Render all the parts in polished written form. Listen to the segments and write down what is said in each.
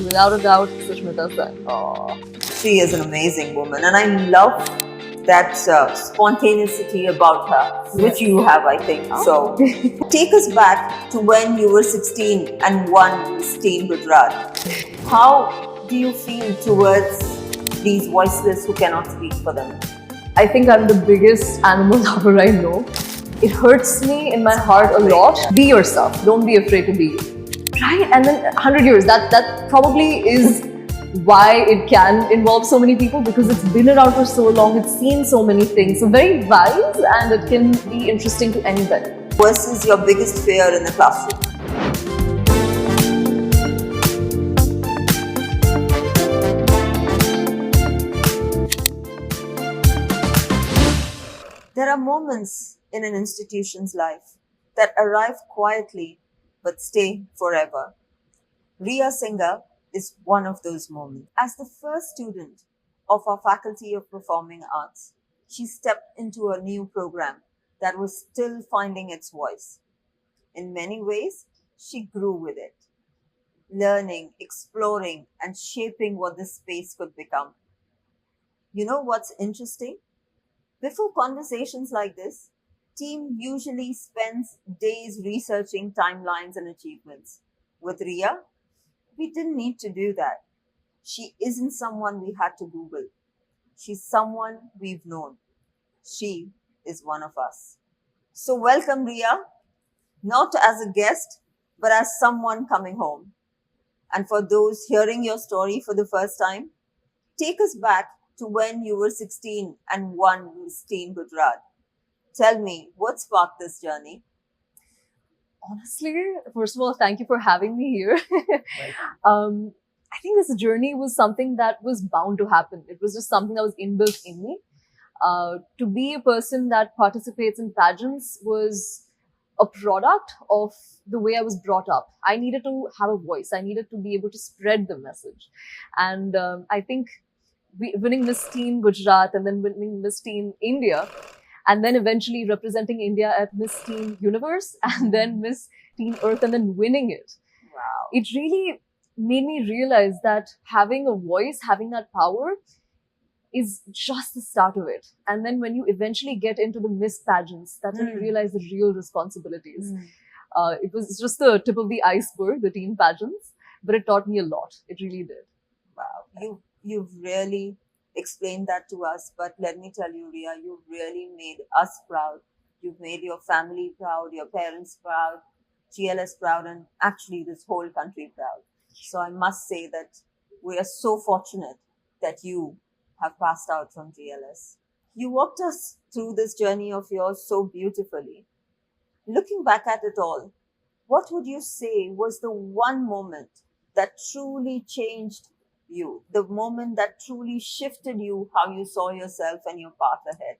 Without a doubt, Sushmita Sen. She is an amazing woman, and I love that spontaneity about her, which you have, I think. So, take us back to when you were 16 and won Miss Teen Gujarat. How do you feel towards these voiceless who cannot speak for them? I think I'm the biggest animal lover I know. It hurts me in my heart a lot. Be yourself. Don't be afraid to be you. Right? And then 100 years, that probably is why it can involve so many people, because it's been around for so long, it's seen so many things. So very wise, and it can be interesting to anybody. Versus your biggest fear in the classroom? There are moments in an institution's life that arrive quietly but stay forever. Ria Singha is one of those moments. As the first student of our Faculty of Performing Arts, she stepped into a new program that was still finding its voice. In many ways, she grew with it, learning, exploring, and shaping what this space could become. You know what's interesting? Before conversations like this, team usually spends days researching timelines and achievements. With Ria, we didn't need to do that. She isn't someone we had to Google. She's someone we've known. She is one of us. So welcome, Ria, not as a guest, but as someone coming home. And for those hearing your story for the first time, take us back to when you were 16 and won Miss Teen Gujarat. Tell me, what sparked this journey? Honestly, first of all, thank you for having me here. I think this journey was something that was bound to happen. It was just something that was inbuilt in me. To be a person that participates in pageants was a product of the way I was brought up. I needed to have a voice. I needed to be able to spread the message. And I think winning Miss Teen Gujarat and then winning Miss Teen India, and then eventually representing India at Miss Teen Universe and then Miss Teen Earth and then winning it. Wow. It really made me realize that having a voice, having that power is just the start of it. And then when you eventually get into the Miss pageants, that's when you realize the real responsibilities. It was just the tip of the iceberg, the teen pageants, but it taught me a lot. It really did. Wow. You've really explained that to us, but let me tell you, Ria, you've really made us proud. You've made your family proud, your parents proud, GLS proud, and actually this whole country proud. So I must say that we are so fortunate that you have passed out from GLS. You walked us through this journey of yours so beautifully. Looking back at it all, what would you say was the one moment that truly changed you, the moment that truly shifted you, how you saw yourself and your path ahead?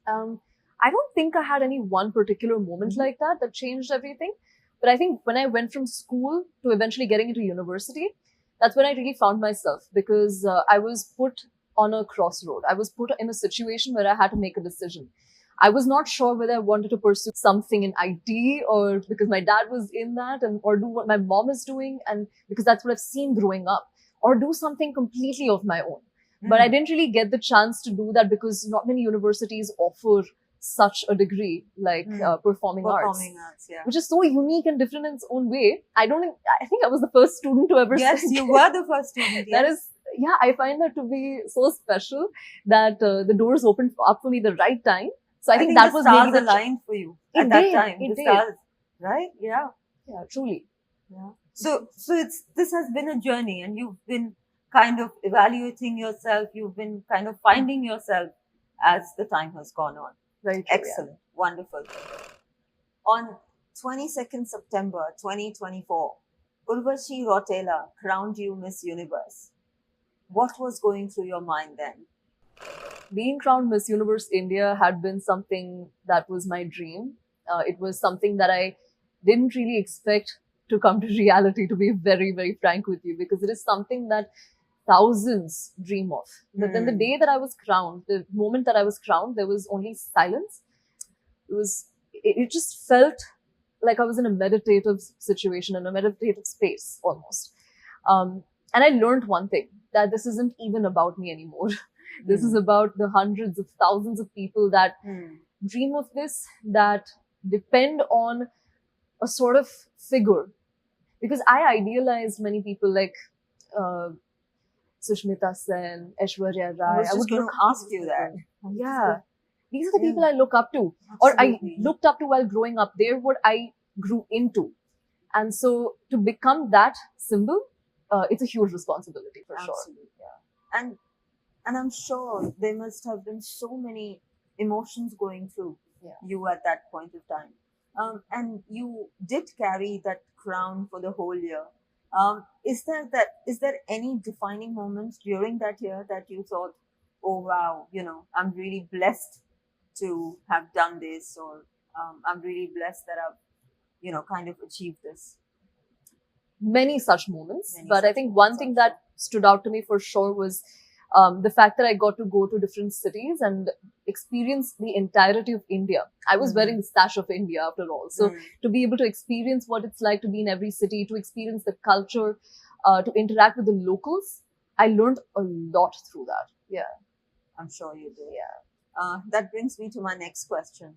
I don't think I had any one particular moment like that changed everything. But I think when I went from school to eventually getting into university, that's when I really found myself, because I was put on a crossroad. I was put in a situation where I had to make a decision. I was not sure whether I wanted to pursue something in IT, or because my dad was in that, or do what my mom is doing, and because that's what I've seen growing up, or do something completely of my own. But I didn't really get the chance to do that because not many universities offer such a degree like performing arts, Yeah. which is so unique and different in its own way. I think I was the first student to ever Yes, sing. you were the first student. That Yes. is, yeah, I find that to be so special that the doors opened up for me the right time. So I think that the was stars maybe aligned for you It at that did, time. it The did. stars, right? Yeah. yeah, truly. Yeah. So this has been a journey, and you've been kind of evaluating yourself. You've been kind of finding yourself as the time has gone on. Very true, Excellent. Wonderful. On 22nd September 2024, Urvashi Rotela crowned you Miss Universe. What was going through your mind then? Being crowned Miss Universe India had been something that was my dream. It was something that I didn't really expect to come to reality, to be very, very frank with you, because it is something that thousands dream of. But then the day that I was crowned, the moment that I was crowned, there was only silence. It just felt like I was in a meditative situation, in a meditative space almost. And I learned one thing, that this isn't even about me anymore. This is Mm. about the hundreds of thousands of people that Mm. dream of this, that depend on a sort of figure. Because I idealized many people like uh, Sushmita Sen, Aishwarya I Rai. was I just would going look to up to ask these you that. people. Yeah. These are the people Yeah, I look up to, or I absolutely. looked up to while growing up. They're what I grew into. And so to become that symbol, it's a huge responsibility for sure. Absolutely. And and I'm sure there must have been so many emotions going through Yeah. you at that point of time. And you did carry that crown for the whole year. Is there any defining moments during that year that you thought, oh wow, I'm really blessed to have done this, or I'm really blessed that I've, kind of achieved this. Many such moments. Many But I such think moments, one thing I'm that sure. stood out to me for sure was the fact that I got to go to different cities and experience the entirety of India. I was wearing the sash of India after all. So Mm. to be able to experience what it's like to be in every city, to experience the culture, to interact with the locals, I learned a lot through that. Yeah. I'm sure you did. Yeah. That brings me to my next question.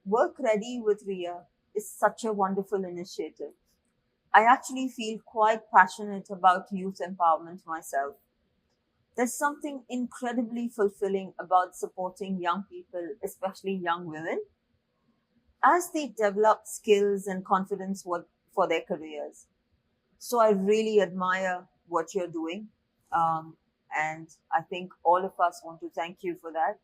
Work Ready with Ria is such a wonderful initiative. I actually feel quite passionate about youth empowerment myself. There's something incredibly fulfilling about supporting young people, especially young women, as they develop skills and confidence for their careers. So I really admire what you're doing. And I think all of us want to thank you for that.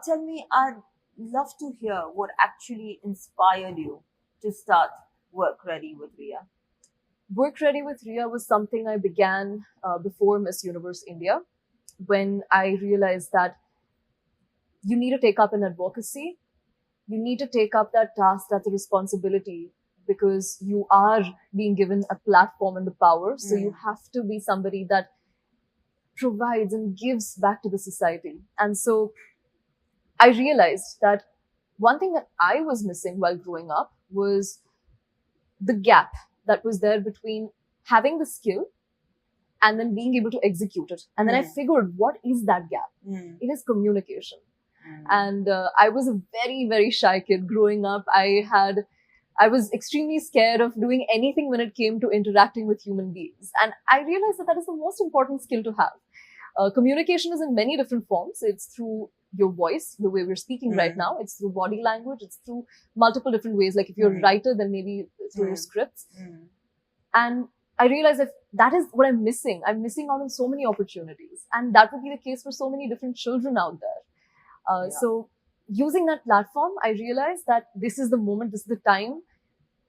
Tell me, I'd love to hear what actually inspired you to start Work Ready with Ria. Work Ready with Ria was something I began before Miss Universe India, when I realized that you need to take up an advocacy. You need to take up that task, that's a responsibility, because you are being given a platform and the power. So you have to be somebody that provides and gives back to the society. And so I realized that one thing that I was missing while growing up was the gap that was there between having the skill and then being able to execute it. And then I figured, what is that gap? It is communication. And I was a very, very shy kid growing up. I was extremely scared of doing anything when it came to interacting with human beings. And I realized that that is the most important skill to have. Communication is in many different forms. It's through your voice, the way we're speaking right now. It's through body language. It's through multiple different ways. Like if you're a writer, then maybe through your scripts. And I realized that that is what I'm missing. I'm missing out on so many opportunities. And that would be the case for so many different children out there. So using that platform, I realized that this is the moment, this is the time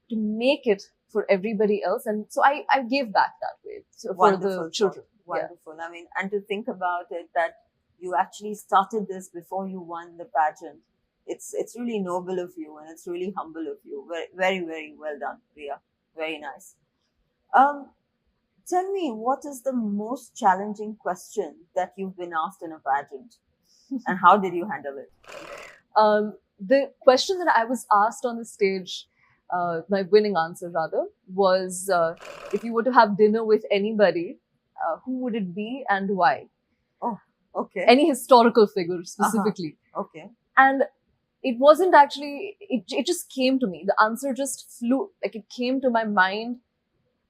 to make it for everybody else. And so I gave back that way for the children. Wonderful. I mean, and to think about it, that you actually started this before you won the pageant. It's really noble of you, and it's really humble of you. Very, very, very well done, Ria. Very nice. Tell me, what is the most challenging question that you've been asked in a pageant, and how did you handle it? The question that I was asked on the stage, my winning answer rather, was if you were to have dinner with anybody, who would it be and why? Oh, okay. Any historical figure specifically. Okay. And it wasn't actually, it just came to me. The answer just flew, like it came to my mind.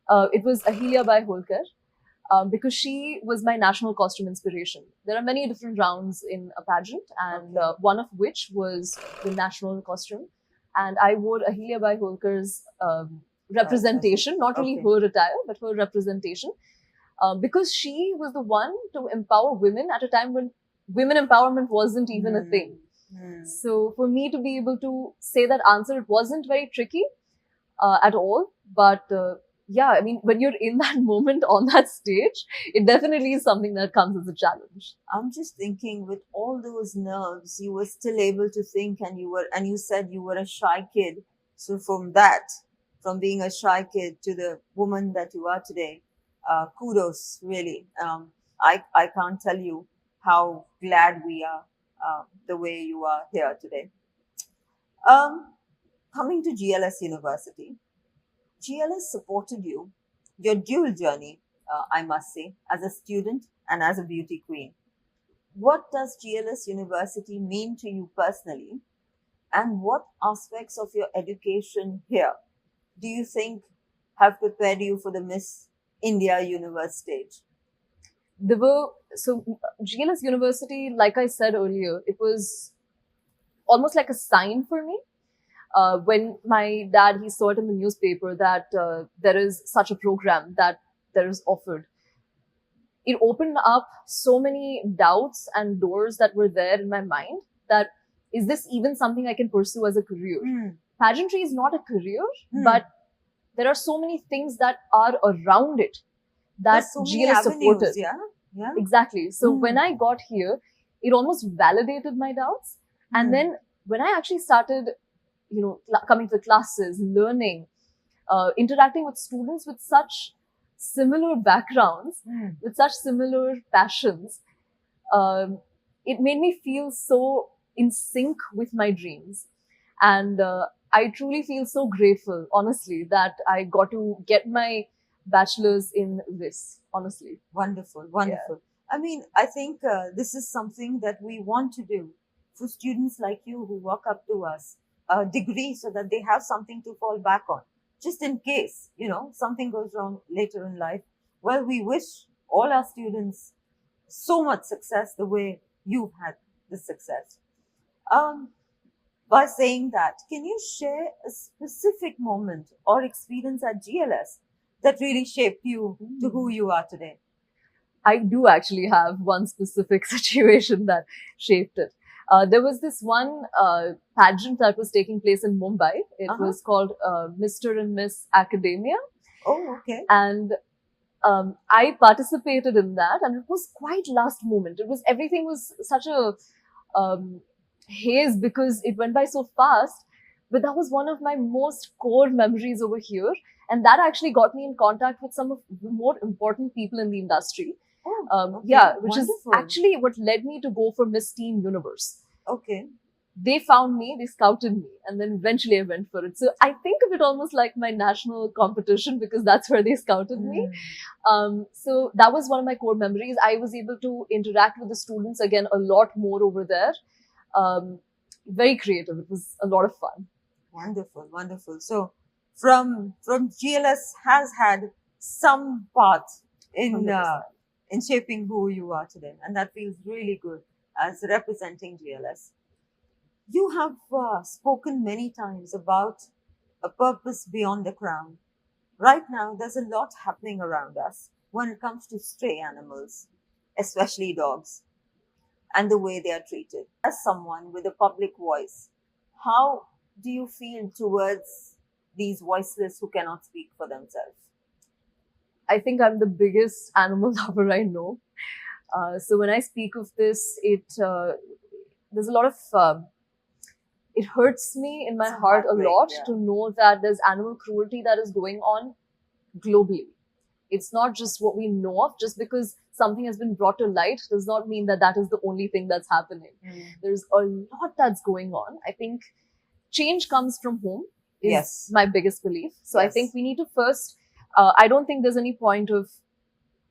It was Ahilya Bai Holkar. Because she was my national costume inspiration. There are many different rounds in a pageant, and one of which was the national costume. And I wore Ahilya Bai Holkar's representation, not really her attire, but her representation, because she was the one to empower women at a time when women empowerment wasn't even a thing. So for me to be able to say that answer, it wasn't very tricky at all, but yeah, I mean, when you're in that moment on that stage, it definitely is something that comes as a challenge. I'm just thinking, with all those nerves, you were still able to think, and you said you were a shy kid. So from being a shy kid to the woman that you are today, kudos, really. I can't tell you how glad we are the way you are here today. Coming to GLS University, GLS supported you, your dual journey, I must say, as a student and as a beauty queen. What does GLS University mean to you personally? And what aspects of your education here do you think have prepared you for the Miss India universe stage? There were, so GLS University, like I said earlier, it was almost like a sign for me. When my dad, he saw it in the newspaper that there is such a program that there is offered. It opened up so many doubts and doors that were there in my mind, that is this even something I can pursue as a career? Pageantry is not a career, but there are so many things that are around it that There's so many GLS avenues, supported. yeah. Exactly. So when I got here, it almost validated my doubts. And then when I actually started, coming to classes, learning, interacting with students with such similar backgrounds, with such similar passions, it made me feel so in sync with my dreams. And I truly feel so grateful, honestly, that I got to get my bachelor's in this, honestly. Wonderful, wonderful. I mean, I think this is something that we want to do for students like you who walk up to us, a degree, so that they have something to fall back on, just in case, something goes wrong later in life. Well, we wish all our students so much success the way you've had the success. By saying that, can you share a specific moment or experience at GLS that really shaped you to who you are today? I do actually have one specific situation that shaped it. There was this one pageant that was taking place in Mumbai. It was called Mr. and Miss Academia. Oh, okay. And I participated in that, and it was quite last moment. Everything was such a haze because it went by so fast. But that was one of my most core memories over here, and that actually got me in contact with some of the more important people in the industry. Okay. Which Wonderful. is actually what led me to go for Miss Teen Universe. Okay. They found me, they scouted me, and then eventually I went for it. So I think of it almost like my national competition, because that's where they scouted me. So that was one of my core memories. I was able to interact with the students again a lot more over there. Very creative. It was a lot of fun. Wonderful, wonderful. So from GLS has had some part in shaping who you are today, and that feels really good as representing GLS. You have spoken many times about a purpose beyond the crown. Right now, there's a lot happening around us when it comes to stray animals, especially dogs, and the way they are treated. As someone with a public voice, how do you feel towards these voiceless who cannot speak for themselves? I think I'm the biggest animal lover I know. So when I speak of this, there's a lot of it hurts me in my heart a lot to know that there's animal cruelty that is going on globally. It's not just what we know of. Just because something has been brought to light does not mean that that is the only thing that's happening. There's a lot that's going on. I think change comes from home is my biggest belief. So I think we need to first, I don't think there's any point of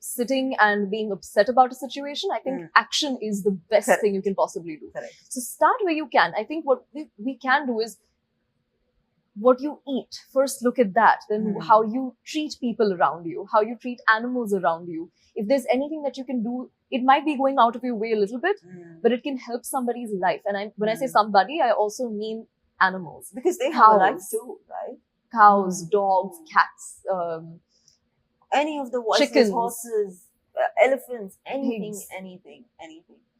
sitting and being upset about a situation. I think action is the best thing you can possibly do. So start where you can. I think what we can do is what you eat. First look at that. Then how you treat people around you, how you treat animals around you. If there's anything that you can do, it might be going out of your way a little bit, but it can help somebody's life. And when I say somebody, I also mean animals. Because they have a life too, right? Cows, dogs, cats, any of the voiceless chickens, horses, elephants, anything.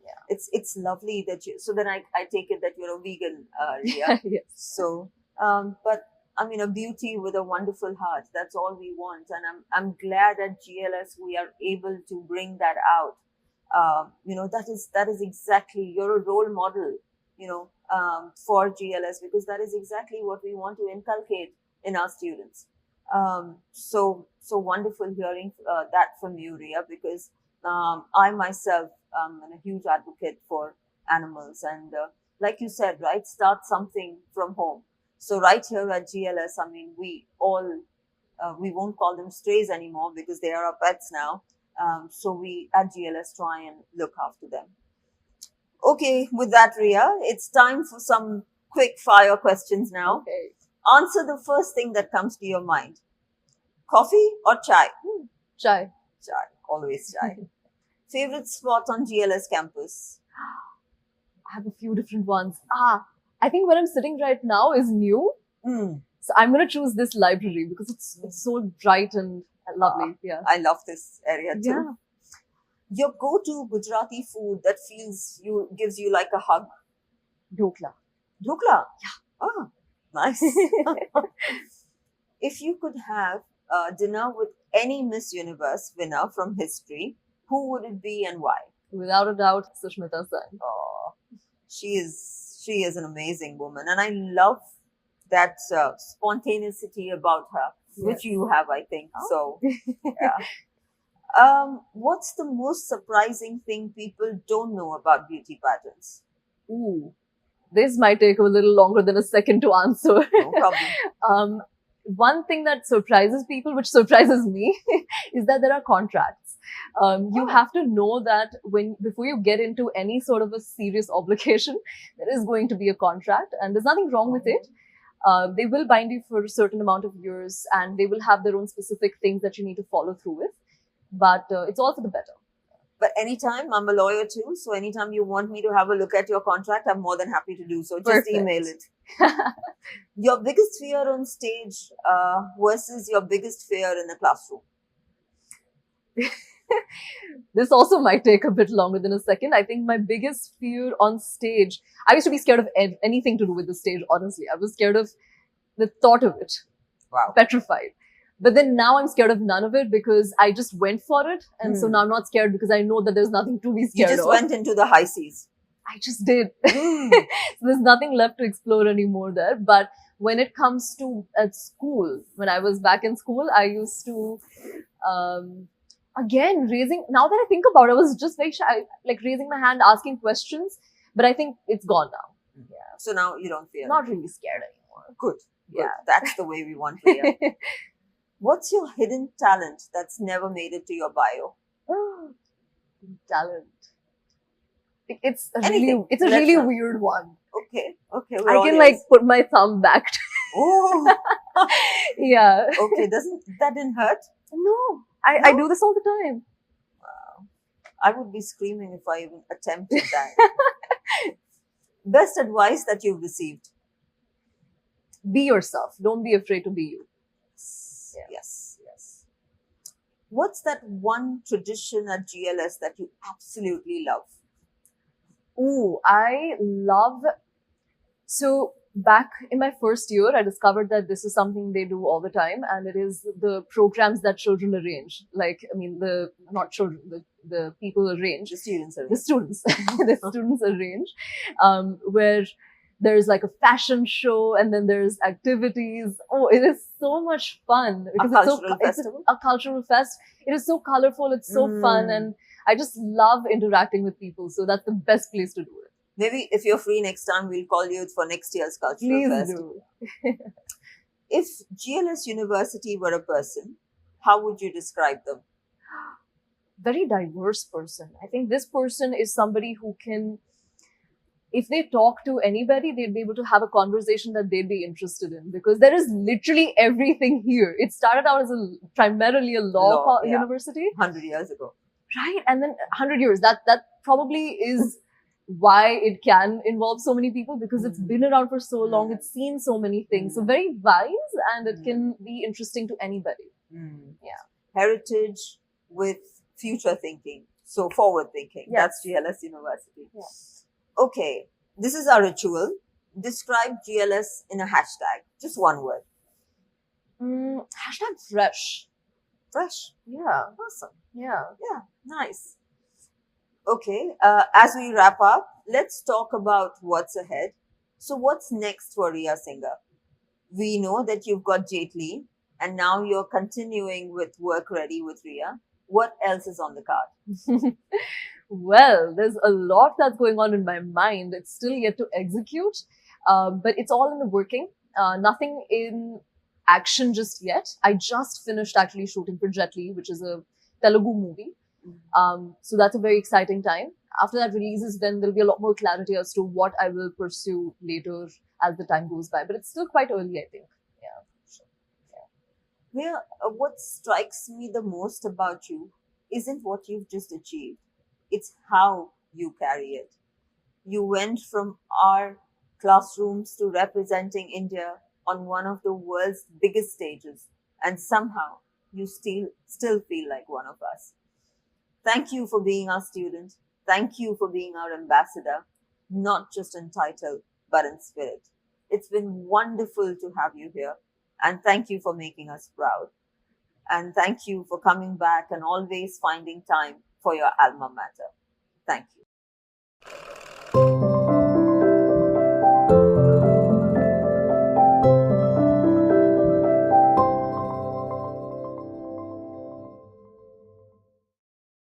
Yeah. It's lovely that you, so then I take it that you're a vegan, Ria. Yes. So, but I mean, a beauty with a wonderful heart, that's all we want. And I'm glad at GLS we are able to bring that out. That is exactly, you're a role model, for GLS, because that is exactly what we want to inculcate in our students. So wonderful hearing that from you, Ria, because I myself am a huge advocate for animals. And like you said, right, start something from home. So right here at GLS, I mean, we all we won't call them strays anymore because they are our pets now. So we at GLS try and look after them. Okay, with that, Ria, it's time for some quick fire questions now. Okay. Answer the first thing that comes to your mind. Coffee or chai? Chai. Chai, always chai. Favorite spot on GLS campus? I have a few different ones. I think where I'm sitting right now is new. Mm. So I'm going to choose this library because it's so bright and lovely. Yeah. I love this area too. Yeah. Your go-to Gujarati food that gives you like a hug? Dokla. Dhokla? Yeah. Ah, nice. If you could have dinner with any Miss Universe winner from history, who would it be and why? Without a doubt, Sushmita Sen. Oh, she is an amazing woman, and I love that spontaneity about her, which you have, I think. Oh. So, yeah. What's the most surprising thing people don't know about beauty pageants? Ooh, this might take a little longer than a second to answer. No problem. One thing that surprises people, which surprises me, is that there are contracts. You have to know that before you get into any sort of a serious obligation, there is going to be a contract, and there's nothing wrong with it. They will bind you for a certain amount of years, and they will have their own specific things that you need to follow through with. But it's all for the better. But anytime, I'm a lawyer too, so anytime you want me to have a look at your contract, I'm more than happy to do so. Just Perfect. email it. Your biggest fear on stage versus your biggest fear in the classroom? This also might take a bit longer than a second. I think my biggest fear on stage, I used to be scared of anything to do with the stage, honestly. I was scared of the thought of it. Wow. Petrified. But then now I'm scared of none of it because I just went for it. And so now I'm not scared because I know that there's nothing to be You scared just of. went into the high seas. I just did. So there's nothing left to explore anymore there. But when it comes to at school, when I was back in school, I used to, again, now that I think about it, I was just very shy, like raising my hand, asking questions. But I think it's gone now. Yeah. So now you don't fear. Not really scared anymore. Good. Yeah. That's the way we want Rhea. What's your hidden talent that's never made it to your bio? Talent. It's a Anything. really weird one. Okay. I can like put my thumb back. Oh. Yeah. Okay. That didn't hurt? No. I do this all the time. Wow. I would be screaming if I even attempted that. Best advice that you've received? Be yourself. Don't be afraid to be you. Yeah. Yes. What's that one tradition at GLS that you absolutely love? Ooh, I love. So back in my first year, I discovered that this is something they do all the time, and it is the programs that children arrange. Like, I mean, not children, the people arrange. The students arrange. The students. The students arrange, where there's like a fashion show and then there's activities. Oh, it is so much fun. A cultural festival? It's a cultural fest. It is so colorful. It's so fun. And I just love interacting with people. So that's the best place to do it. Maybe if you're free next time, we'll call you for next year's cultural fest. Do. If GLS University were a person, how would you describe them? Very diverse person. I think this person is somebody who can, if they talk to anybody, they'd be able to have a conversation that they'd be interested in, because there is literally everything here. It started out as primarily a law university. 100 years ago. Right. And then 100 years. That probably is why it can involve so many people, because it's been around for so long. It's seen so many things. So very wise, and it can be interesting to anybody. Yeah. Heritage with future thinking. So forward thinking. Yes. That's GLS University. Yeah. Okay, this is our ritual. Describe GLS in a hashtag. Just one word. Hashtag fresh. Fresh. Yeah. Awesome. Yeah. Yeah, nice. Okay, as we wrap up, let's talk about what's ahead. So what's next for Ria Singha? We know that you've got Jetli, and now you're continuing with Work Ready with Ria. What else is on the card? Well, there's a lot that's going on in my mind. It's still yet to execute, but it's all in the working. Nothing in action just yet. I just finished actually shooting for Jet Li, which is a Telugu movie. So that's a very exciting time. After that releases, then there'll be a lot more clarity as to what I will pursue later as the time goes by. But it's still quite early, I think. Yeah. Rhea, what strikes me the most about you isn't what you've just achieved, it's how you carry it. You went from our classrooms to representing India on one of the world's biggest stages, and somehow you still feel like one of us. Thank you for being our student. Thank you for being our ambassador, not just in title, but in spirit. It's been wonderful to have you here, and thank you for making us proud. And thank you for coming back and always finding time for your alma mater. Thank you.